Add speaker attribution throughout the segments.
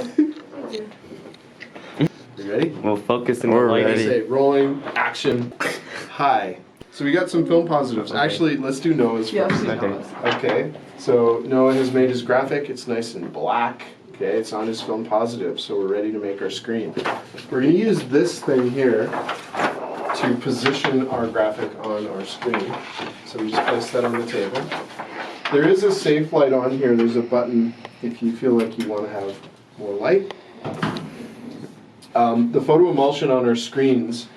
Speaker 1: You ready?
Speaker 2: We'll focus in the
Speaker 3: We're
Speaker 2: lighting.
Speaker 3: ready.
Speaker 1: Say rolling, action. Hi. So we got some film positives.
Speaker 2: Okay.
Speaker 1: Actually, let's do Noah's
Speaker 4: Yeah,
Speaker 1: first.
Speaker 4: let's do
Speaker 2: Okay.
Speaker 4: Noah's.
Speaker 1: Okay. So Noah has made his graphic. It's nice and black. Okay, it's on his film positive. So we're ready to make our screen. We're going to use this thing here to position our graphic on our screen. So we just place that on the table. There is a safe light on here. There's a button if you feel like you want to have more light. The photo emulsion on our screens,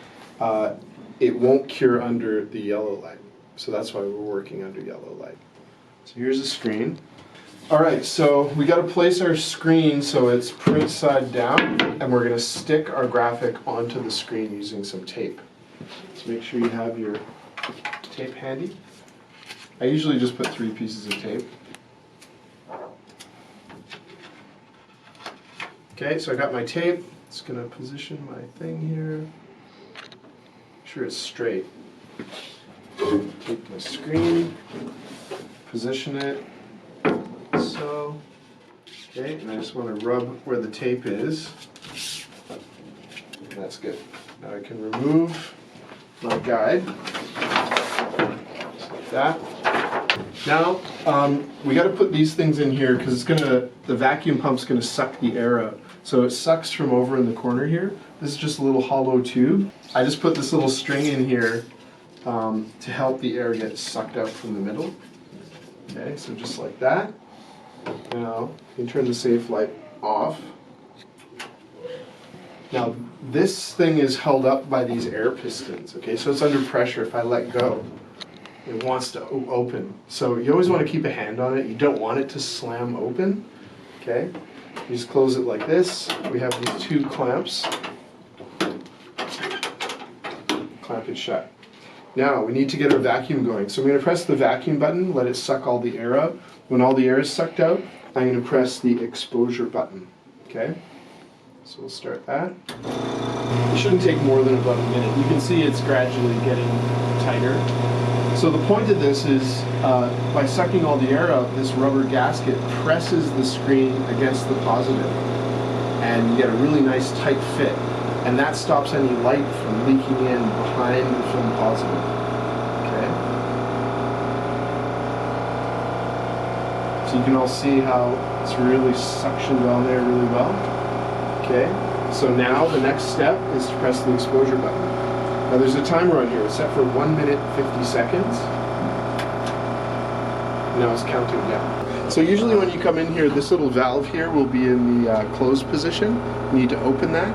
Speaker 1: it won't cure under the yellow light. So that's why we're working under yellow light. So here's the screen. All right, so we got to place our screen so it's print side down, and we're going to stick our graphic onto the screen using some tape. So make sure you have your tape handy. I usually just put 3 pieces of tape. Okay, so I got my tape. It's going to position my thing here. Make sure it's straight. Take my screen, position it. So, okay, and I just want to rub where the tape is. That's good. Now I can remove my guide, just like that. Now, we got to put these things in here because the vacuum pump's going to suck the air out. So it sucks from over in the corner here. This is just a little hollow tube. I just put this little string in here to help the air get sucked out from the middle. Okay, so just like that. Now, you can turn the safe light off. Now, this thing is held up by these air pistons, okay? So it's under pressure. If I let go, it wants to open. So you always want to keep a hand on it. You don't want it to slam open, okay? You just close it like this. We have these 2 clamps. Clamp it shut. Now, we need to get our vacuum going. So I'm going to press the vacuum button, let it suck all the air out. When all the air is sucked out, I'm going to press the exposure button, okay? So we'll start that. It shouldn't take more than about a minute. You can see it's gradually getting tighter. So the point of this is, by sucking all the air out, this rubber gasket presses the screen against the positive, and you get a really nice tight fit. And that stops any light from leaking in behind the film positive. Okay? So you can all see how it's really suctioned on there really well. Okay? So now the next step is to press the exposure button. Now there's a timer on here. It's set for 1 minute 50 seconds. Now it's counting down. So usually when you come in here, this little valve here will be in the closed position. You need to open that.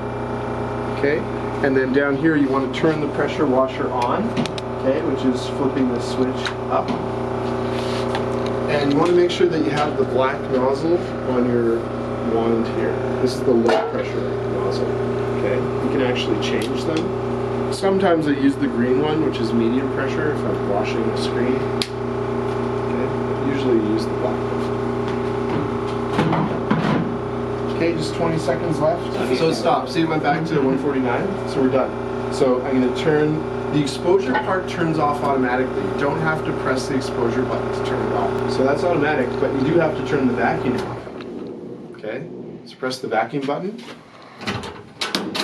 Speaker 1: Okay, and then down here you want to turn the pressure washer on, okay, which is flipping the switch up. And you want to make sure that you have the black nozzle on your wand here. This is the low pressure nozzle, okay? You can actually change them. Sometimes I use the green one, which is medium pressure if I'm washing the screen. Okay, but usually use the black one. Okay, just 20 seconds left. So it stopped. See, it went back to 149. So we're done. So I'm going to turn, the exposure part turns off automatically. You don't have to press the exposure button to turn it off. So that's automatic, but you do have to turn the vacuum off. Okay, so press the vacuum button.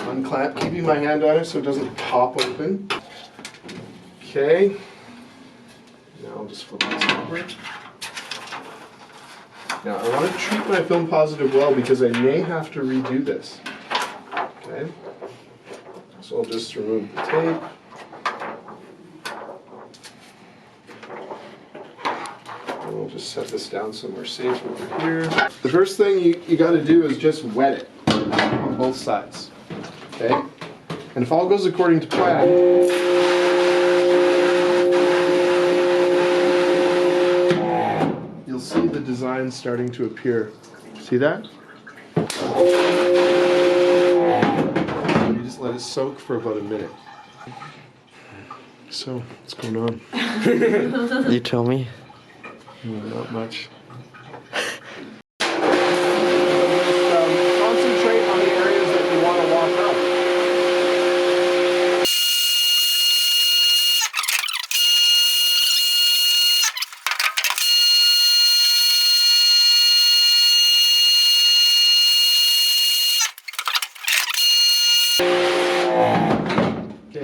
Speaker 1: Unclamp, keeping my hand on it so it doesn't pop open. Okay. Now I'll just flip this over. Now I want to treat my film positive well because I may have to redo this. Okay. So I'll just remove the tape. And we'll just set this down somewhere safe over here. The first thing you got to do is just wet it on both sides. Okay? And if all goes according to plan, you'll see the design starting to appear. See that? You just let it soak for about a minute. So, what's going on?
Speaker 3: You tell me.
Speaker 1: Not much.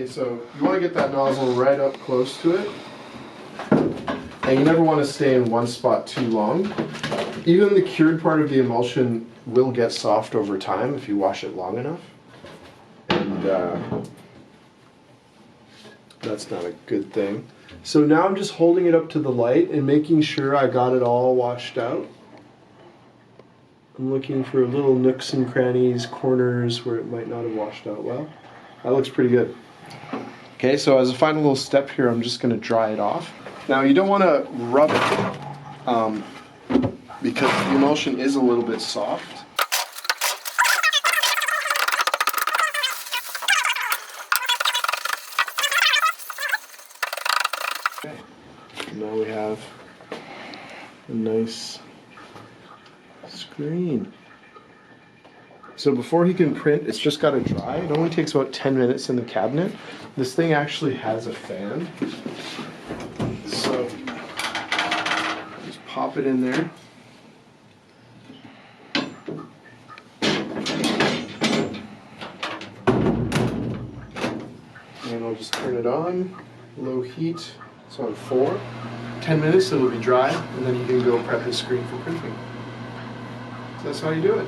Speaker 1: Okay, so you want to get that nozzle right up close to it. And you never want to stay in one spot too long. Even the cured part of the emulsion will get soft over time if you wash it long enough. And that's not a good thing. So now I'm just holding it up to the light and making sure I got it all washed out. I'm looking for little nooks and crannies, corners where it might not have washed out well. That looks pretty good. Okay, so as a final little step here, I'm just going to dry it off. Now you don't want to rub it because the emulsion is a little bit soft. Okay, now we have a nice screen. So before he can print, it's just got to dry. It only takes about 10 minutes in the cabinet. This thing actually has a fan. So just pop it in there. And I'll just turn it on. Low heat. It's on 4. 10 minutes, it'll be dry, and then you can go prep his screen for printing. So that's how you do it.